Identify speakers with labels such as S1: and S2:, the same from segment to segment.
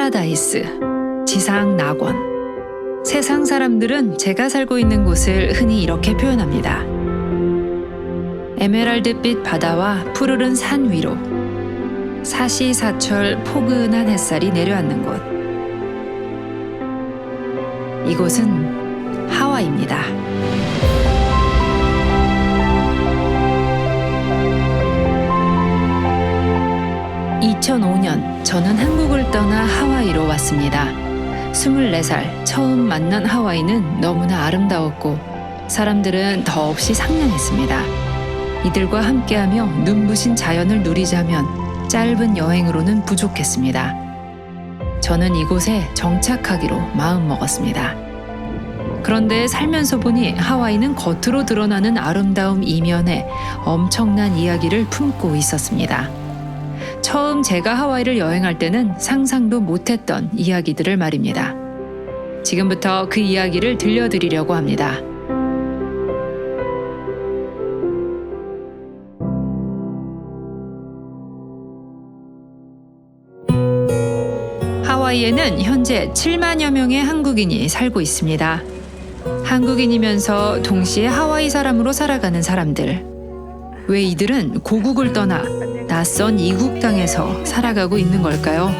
S1: 파라다이스, 지상 낙원. 세상 사람들은 제가 살고 있는 곳을 흔히 이렇게 표현합니다. 에메랄드빛 바다와 푸르른 산 위로 사시사철 포근한 햇살이 내려앉는 곳. 이곳은 하와이입니다. 2005년 저는 한국을 떠나 하와이로 왔습니다. 24살 처음 만난 하와이는 너무나 아름다웠고 사람들은 더없이 상냥했습니다. 이들과 함께하며 눈부신 자연을 누리자면 짧은 여행으로는 부족했습니다. 저는 이곳에 정착하기로 마음먹었습니다. 그런데 살면서 보니 하와이는 겉으로 드러나는 아름다움 이면에 엄청난 이야기를 품고 있었습니다. 처음 제가 하와이를 여행할 때는 상상도 못했던 이야기들을 말입니다. 지금부터 그 이야기를 들려드리려고 합니다. 하와이에는 현재 7만여 명의 한국인이 살고 있습니다. 한국인이면서 동시에 하와이 사람으로 살아가는 사람들. 왜 이들은 고국을 떠나 낯선 이국 땅에서 살아가고 있는 걸까요?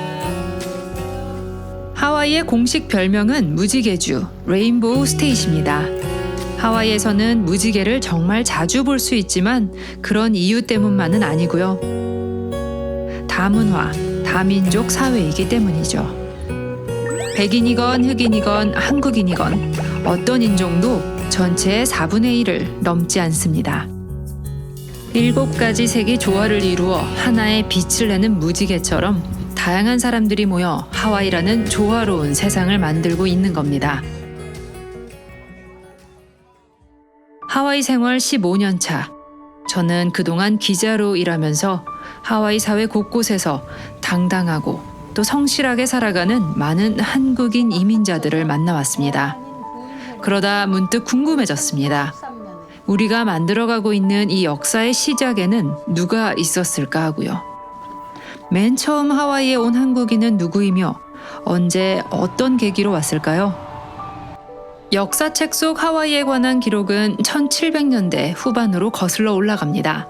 S1: 하와이의 공식 별명은 무지개주, 레인보우 스테이트입니다. 하와이에서는 무지개를 정말 자주 볼 수 있지만 그런 이유 때문만은 아니고요. 다문화, 다민족 사회이기 때문이죠. 백인이건 흑인이건 한국인이건 어떤 인종도 전체의 4분의 1을 넘지 않습니다. 7가지 색이 조화를 이루어 하나의 빛을 내는 무지개처럼 다양한 사람들이 모여 하와이라는 조화로운 세상을 만들고 있는 겁니다. 하와이 생활 15년 차. 저는 그동안 기자로 일하면서 하와이 사회 곳곳에서 당당하고 또 성실하게 살아가는 많은 한국인 이민자들을 만나왔습니다. 그러다 문득 궁금해졌습니다. 우리가 만들어가고 있는 이 역사의 시작에는 누가 있었을까 하고요. 맨 처음 하와이에 온 한국인은 누구이며 언제 어떤 계기로 왔을까요? 역사책 속 하와이에 관한 기록은 1700년대 후반으로 거슬러 올라갑니다.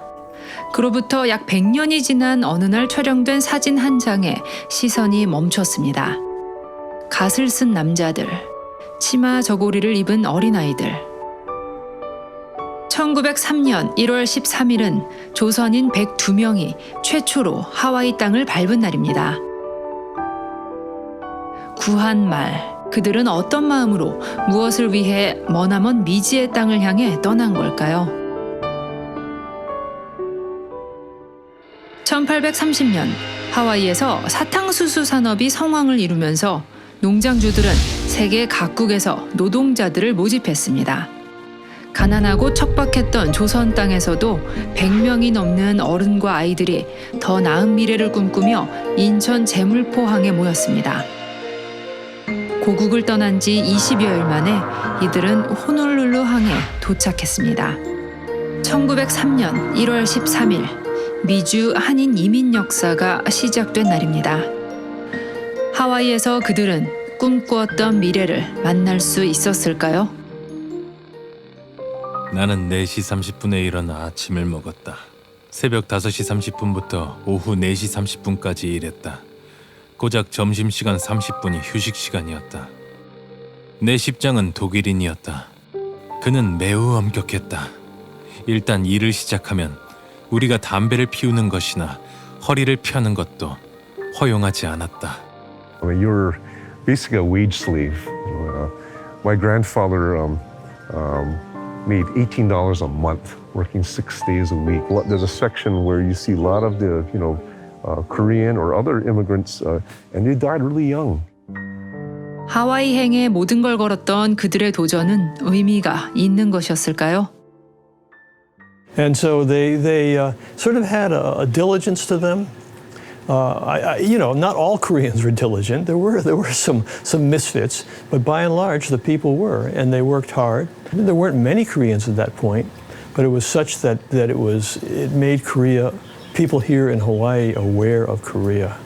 S1: 그로부터 약 100년이 지난 어느 날 촬영된 사진 한 장에 시선이 멈췄습니다. 갓을 쓴 남자들, 치마 저고리를 입은 어린아이들. 1903년 1월 13일은 조선인 102명이 최초로 하와이 땅을 밟은 날입니다. 구한말, 그들은 어떤 마음으로 무엇을 위해 머나먼 미지의 땅을 향해 떠난 걸까요? 1830년 하와이에서 사탕수수 산업이 성황을 이루면서 농장주들은 세계 각국에서 노동자들을 모집했습니다. 가난하고 척박했던 조선 땅에서도 100명이 넘는 어른과 아이들이 더 나은 미래를 꿈꾸며 인천 제물포항에 모였습니다. 고국을 떠난 지 20여일 만에 이들은 호놀룰루 항에 도착했습니다. 1903년 1월 13일 미주 한인 이민 역사가 시작된 날입니다. 하와이에서 그들은 꿈꾸었던 미래를 만날 수 있었을까요?
S2: 나는 4시 30분에 일어나 아침을 먹었다. 새벽 5시 30분부터 오후 4시 30분까지 일했다. 고작 점심시간 30분이 휴식 시간이었다. 내 십장은 독일인이었다. 그는 매우 엄격했다. 일단 일을 시작하면 우리가 담배를 피우는 것이나 허리를 펴는 것도 허용하지 않았다.
S3: I mean, you're basically a wage slave. My grandfather made $18 a month, working 6 days a week. There's a section where you see a lot of the, Korean or other immigrants, and they died really young.
S1: 하와이행에 모든 걸 걸었던 그들의 도전은 의미가 있는 것이었을까요?
S4: And so they sort of had a diligence to them. Not all Koreans were diligent. There were some misfits, but by and large, the people were, and they worked hard. There weren't many Koreans at that point, but it was such that it made Korea, people here in Hawaii, aware of Korea.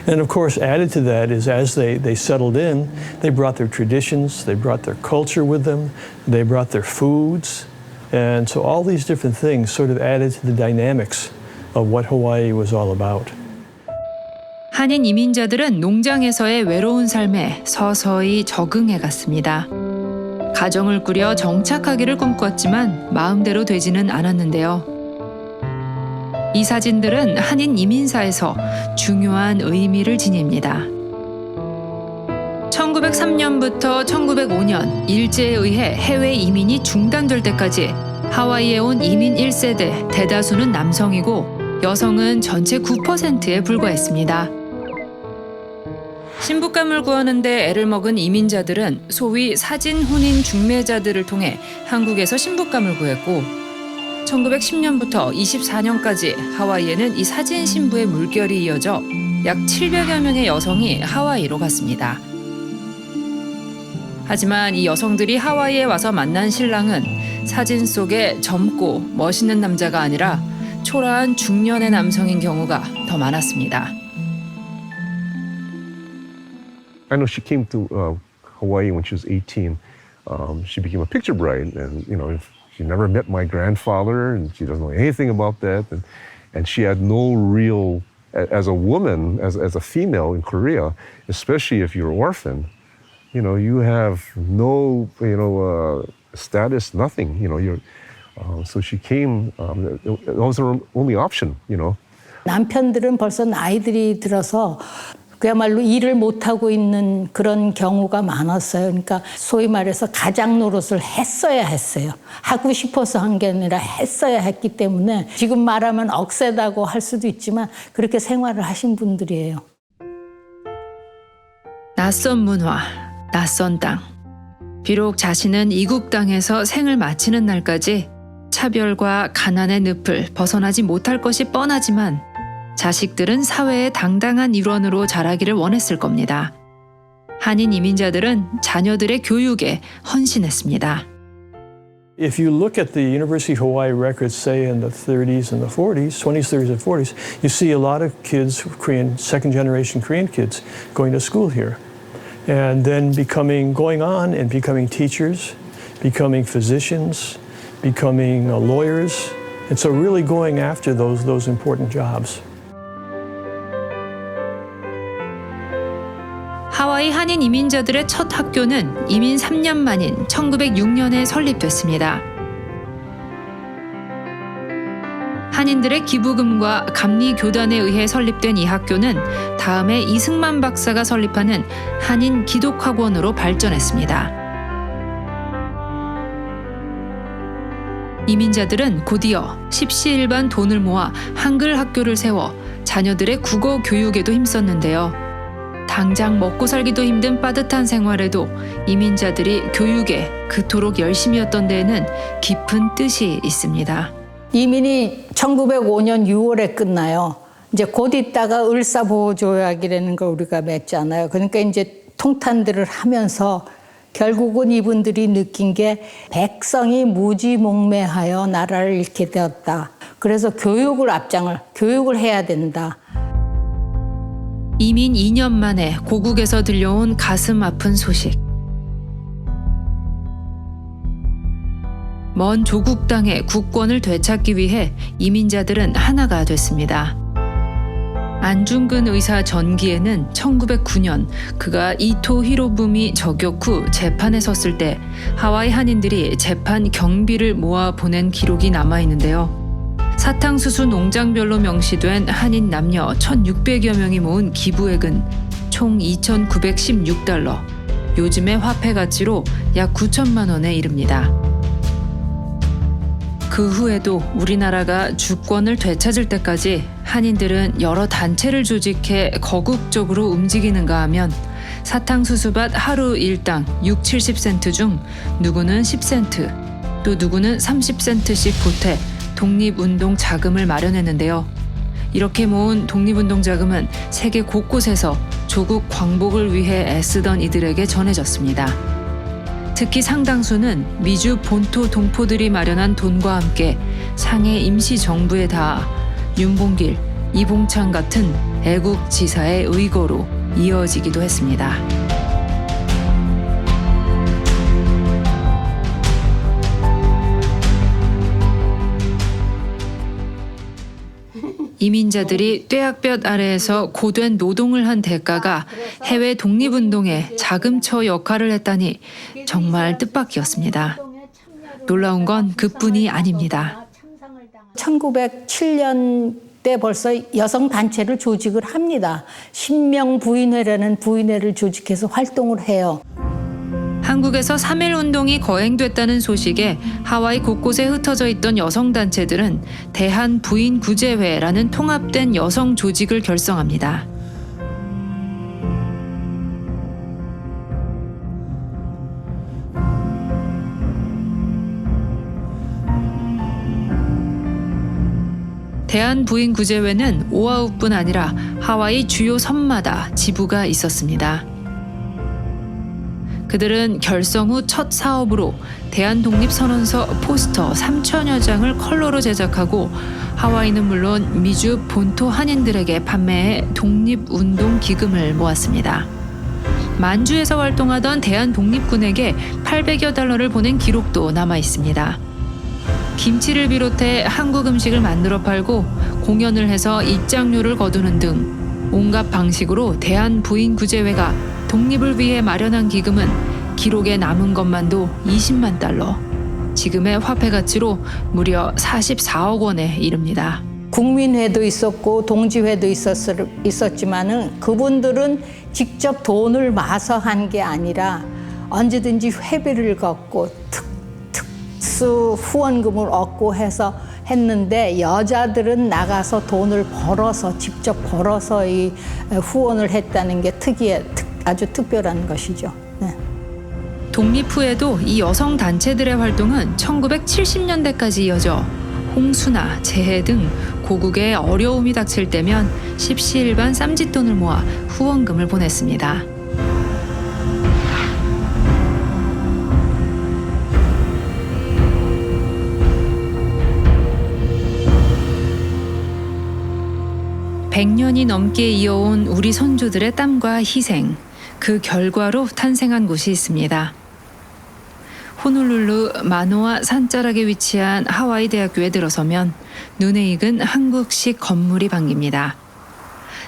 S4: And of course, added to that is as they settled in, they brought their traditions, they brought their culture with them, they brought their foods. And so all these different things sort of added to the dynamics of what Hawaii was all about.
S1: 한인 이민자들은 농장에서의 외로운 삶에 서서히 적응해 갔습니다. 가정을 꾸려 정착하기를 꿈꿨지만 마음대로 되지는 않았는데요. 이 사진들은 한인 이민사에서 중요한 의미를 지닙니다. 1903년부터 1905년 일제에 의해 해외 이민이 중단될 때까지 하와이에 온 이민 1세대 대다수는 남성이고 여성은 전체 9%에 불과했습니다. 신부감을 구하는데 애를 먹은 이민자들은 소위 사진 혼인 중매자들을 통해 한국에서 신부감을 구했고 1910년부터 24년까지 하와이에는 이 사진 신부의 물결이 이어져 약 700여 명의 여성이 하와이로 갔습니다. 하지만 이 여성들이 하와이에 와서 만난 신랑은 사진 속의 젊고 멋있는 남자가 아니라 초라한 중년의 남성인 경우가 더 많았습니다.
S3: I know she came to Hawaii when she was 18. She became a picture bride, and she never met my grandfather, and she doesn't know anything about that, and she had no real, as a woman, as a female in Korea, especially if you're an orphan, you have no, status, nothing, so she came. That was her only option,
S5: 남편들은 벌써 나이들이 들어서 그야말로 일을 못하고 있는 그런 경우가 많았어요. 그러니까 소위 말해서 가장 노릇을 했어야 했어요. 하고 싶어서 한 게 아니라 했어야 했기 때문에 지금 말하면 억세다고 할 수도 있지만 그렇게 생활을 하신 분들이에요.
S1: 낯선 문화, 낯선 땅. 비록 자신은 이국 땅에서 생을 마치는 날까지 차별과 가난의 늪을 벗어나지 못할 것이 뻔하지만 자식들은 사회의 당당한 일원으로 자라기를 원했을 겁니다. 한인 이민자들은 자녀들의 교육에 헌신했습니다.
S4: If you look at the University of Hawaii records, say in the 30s and the 40s, 20s, 30s, and 40s, you see a lot of kids, Korean, second generation Korean kids, going to school here. And then going on and becoming teachers, becoming physicians, becoming lawyers. And so really going after those important jobs.
S1: 하와이 한인 이민자들의 첫 학교는 이민 3년 만인 1906년에 설립됐습니다. 한인들의 기부금과 감리 교단에 의해 설립된 이 학교는 다음에 이승만 박사가 설립하는 한인 기독학원으로 발전했습니다. 이민자들은 곧이어 십시일반 돈을 모아 한글 학교를 세워 자녀들의 국어 교육에도 힘썼는데요. 당장 먹고 살기도 힘든 빠듯한 생활에도 이민자들이 교육에 그토록 열심이었던 데에는 깊은 뜻이 있습니다.
S5: 이민이 1905년 6월에 끝나요. 이제 곧 있다가 을사보호조약이라는 걸 우리가 맺잖아요. 그러니까 이제 통탄들을 하면서 결국은 이분들이 느낀 게 백성이 무지몽매하여 나라를 잃게 되었다. 그래서 교육을 해야 된다.
S1: 이민 2년 만에 고국에서 들려온 가슴 아픈 소식. 먼 조국 땅의 국권을 되찾기 위해 이민자들은 하나가 됐습니다. 안중근 의사 전기에는 1909년 그가 이토 히로부미 저격 후 재판에 섰을 때 하와이 한인들이 재판 경비를 모아 보낸 기록이 남아있는데요. 사탕수수 농장별로 명시된 한인 남녀 1,600여 명이 모은 기부액은 총 2,916달러, 요즘의 화폐 가치로 약 9천만 원에 이릅니다. 그 후에도 우리나라가 주권을 되찾을 때까지 한인들은 여러 단체를 조직해 거국적으로 움직이는가 하면 사탕수수밭 하루 일당 6, 70센트 중 누구는 10센트, 또 누구는 30센트씩 보태 독립운동 자금을 마련했는데요. 이렇게 모은 독립운동 자금은 세계 곳곳에서 조국 광복을 위해 애쓰던 이들에게 전해졌습니다. 특히 상당수는 미주 본토 동포들이 마련한 돈과 함께 상해 임시정부에 닿아 윤봉길, 이봉창 같은 애국지사의 의거로 이어지기도 했습니다. 이민자들이 뙤약볕 아래에서 고된 노동을 한 대가가 해외 독립운동에 자금처 역할을 했다니 정말 뜻밖이었습니다. 놀라운 건 그뿐이 아닙니다.
S5: 1907년 때 벌써 여성 단체를 조직을 합니다. 신명 부인회라는 부인회를 조직해서 활동을 해요.
S1: 한국에서 3.1 운동이 거행됐다는 소식에 하와이 곳곳에 흩어져 있던 여성단체들은 대한부인구제회라는 통합된 여성 조직을 결성합니다. 대한부인구제회는 오아우뿐 아니라 하와이 주요 섬마다 지부가 있었습니다. 그들은 결성 후 첫 사업으로 대한독립선언서 포스터 3,000여 장을 컬러로 제작하고 하와이는 물론 미주 본토 한인들에게 판매해 독립운동 기금을 모았습니다. 만주에서 활동하던 대한독립군에게 800여 달러를 보낸 기록도 남아 있습니다. 김치를 비롯해 한국 음식을 만들어 팔고 공연을 해서 입장료를 거두는 등 온갖 방식으로 대한부인구제회가 독립을 위해 마련한 기금은 기록에 남은 것만도 20만 달러, 지금의 화폐 가치로 무려 44억 원에 이릅니다.
S5: 국민회도 있었고 동지회도 있었지만은 그분들은 직접 돈을 마서 한 게 아니라 언제든지 회비를 걷고 특수 후원금을 얻고 해서 했는데 여자들은 나가서 돈을 벌어서 직접 벌어서 이 후원을 했다는 게 아주 특별한 것이죠. 네.
S1: 독립 후에도 이 여성 단체들의 활동은 1970년대까지 이어져 홍수나 재해 등 고국에 어려움이 닥칠 때면 십시일반 쌈짓돈을 모아 후원금을 보냈습니다. (100년이) 넘게 이어온 우리 선조들의 땀과 희생, 그 결과로 탄생한 곳이 있습니다. 호놀룰루 마노아 산자락에 위치한 하와이 대학교에 들어서면 눈에 익은 한국식 건물이 반깁니다.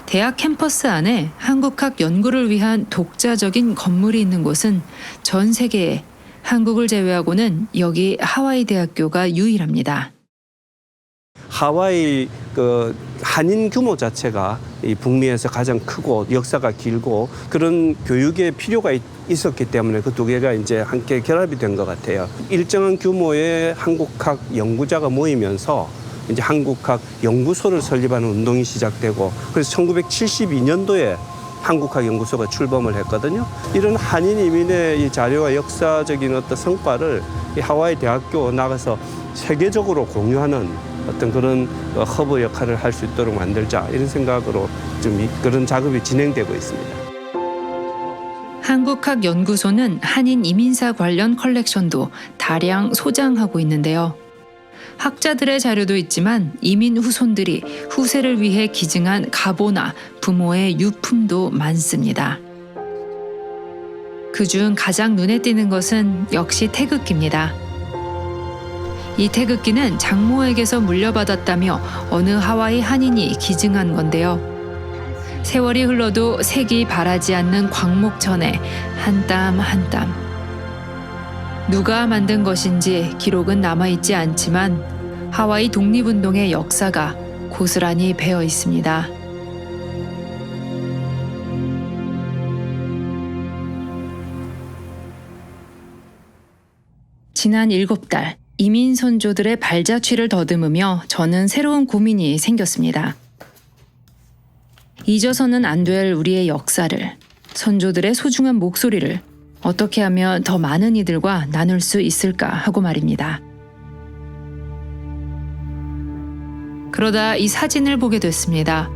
S1: 대학 캠퍼스 안에 한국학 연구를 위한 독자적인 건물이 있는 곳은 전 세계에 한국을 제외하고는 여기 하와이 대학교가 유일합니다.
S6: 하와이 한인 규모 자체가 이 북미에서 가장 크고 역사가 길고 그런 교육의 필요가 있었기 때문에 그 두 개가 이제 함께 결합이 된 것 같아요. 일정한 규모의 한국학 연구자가 모이면서 이제 한국학 연구소를 설립하는 운동이 시작되고 그래서 1972년도에 한국학 연구소가 출범을 했거든요. 이런 한인 이민의 이 자료와 역사적인 어떤 성과를 이 하와이 대학교 나가서 세계적으로 공유하는 어떤 그런 허브 역할을 할 수 있도록 만들자 이런 생각으로 좀 그런 작업이 진행되고 있습니다.
S1: 한국학연구소는 한인 이민사 관련 컬렉션도 다량 소장하고 있는데요. 학자들의 자료도 있지만 이민 후손들이 후세를 위해 기증한 가보나 부모의 유품도 많습니다. 그중 가장 눈에 띄는 것은 역시 태극기입니다. 이 태극기는 장모에게서 물려받았다며 어느 하와이 한인이 기증한 건데요. 세월이 흘러도 색이 바라지 않는 광목천에 한 땀 한 땀. 누가 만든 것인지 기록은 남아있지 않지만 하와이 독립운동의 역사가 고스란히 배어 있습니다. 지난 7달 이민 선조들의 발자취를 더듬으며 저는 새로운 고민이 생겼습니다. 잊어서는 안 될 우리의 역사를, 선조들의 소중한 목소리를 어떻게 하면 더 많은 이들과 나눌 수 있을까 하고 말입니다. 그러다 이 사진을 보게 됐습니다.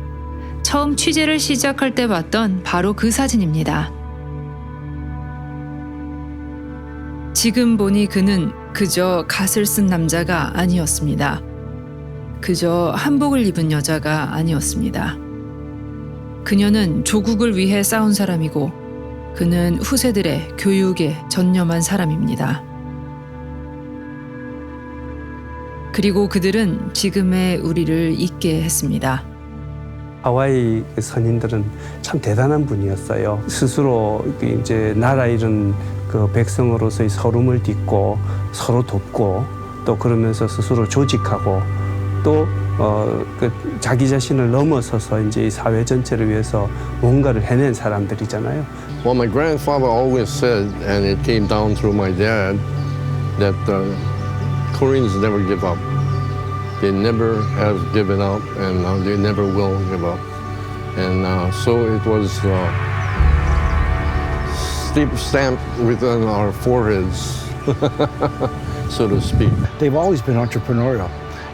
S1: 처음 취재를 시작할 때 봤던 바로 그 사진입니다. 지금 보니 그는 그저 갓을 쓴 남자가 아니었습니다. 그저 한복을 입은 여자가 아니었습니다. 그녀는 조국을 위해 싸운 사람이고 그는 후세들의 교육에 전념한 사람입니다. 그리고 그들은 지금의 우리를 있게 했습니다.
S6: 하와이 선인들은 참 대단한 분이었어요. 스스로 이제 나라 잃은 그 백성으로서의 서름을 딛고 서로 돕고 또 그러면서 스스로 조직하고 또 그 자기 자신을 넘어서서 이제 이 사회 전체를 위해서 뭔가를 해낸 사람들이잖아요.
S7: Well, my grandfather always said, and it came down through my dad, that Koreans never give up. They never have given up, and they never will give up. And so it was stamped within our foreheads, so to speak.
S8: They've always been entrepreneurial,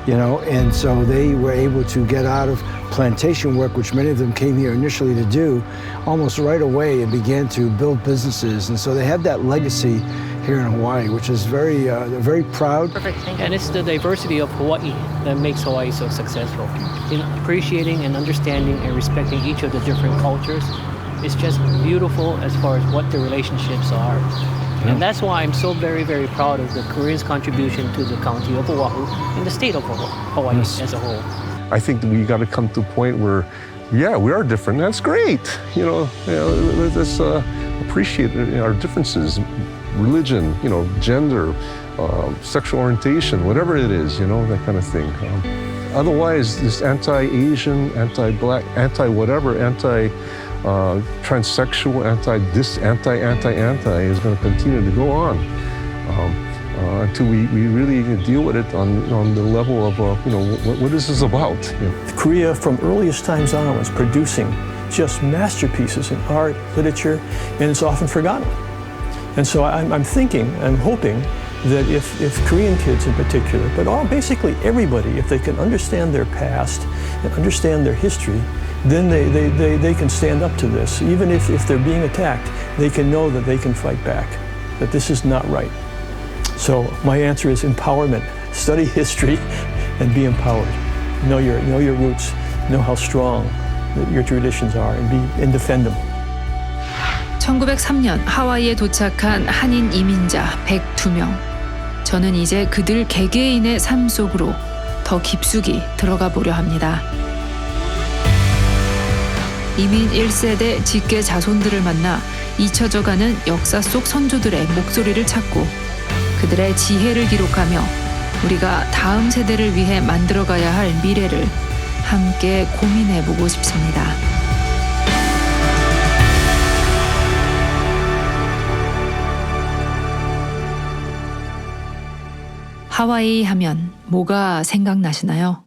S8: you know, and so they were able to get out of plantation work, which many of them came here initially to do, almost right away and began to build businesses. And so they have that legacy here in Hawaii, which is very, they're very proud.
S9: And it's the diversity of Hawaii that makes Hawaii so successful. In appreciating and understanding and respecting each of the different cultures, it's just beautiful as far as what the relationships are. And that's why I'm so very, very proud of the Koreans' contribution to the county of Oahu and the state of Hawaii as a whole.
S3: I think we got to come to a point where, yeah, we are different. That's great. Let's appreciate our differences, religion, gender, sexual orientation, whatever it is, that kind of thing. Otherwise, this anti-Asian, anti-black, anti-whatever, transsexual, anti is going to continue to go on until we really deal with it on the level of, what is this about?
S4: Korea, from earliest times on, was producing just masterpieces in art, literature, and it's often forgotten. And so I'm thinking, I'm hoping that if Korean kids in particular, but basically everybody, if they can understand their past and understand their history, then they can stand up to this. Even if they're being attacked, they can know that they can fight back, that this is not right. So my answer is empowerment. Study history and be empowered. Know your roots, know how strong your traditions are, and defend them.
S1: 1903년 하와이에 도착한 한인 이민자 102명. 저는 이제 그들 개개인의 삶 속으로 더 깊숙이 들어가 보려 합니다. 이민 1세대 직계 자손들을 만나 잊혀져가는 역사 속 선조들의 목소리를 찾고 그들의 지혜를 기록하며 우리가 다음 세대를 위해 만들어가야 할 미래를 함께 고민해보고 싶습니다. 하와이 하면 뭐가 생각나시나요?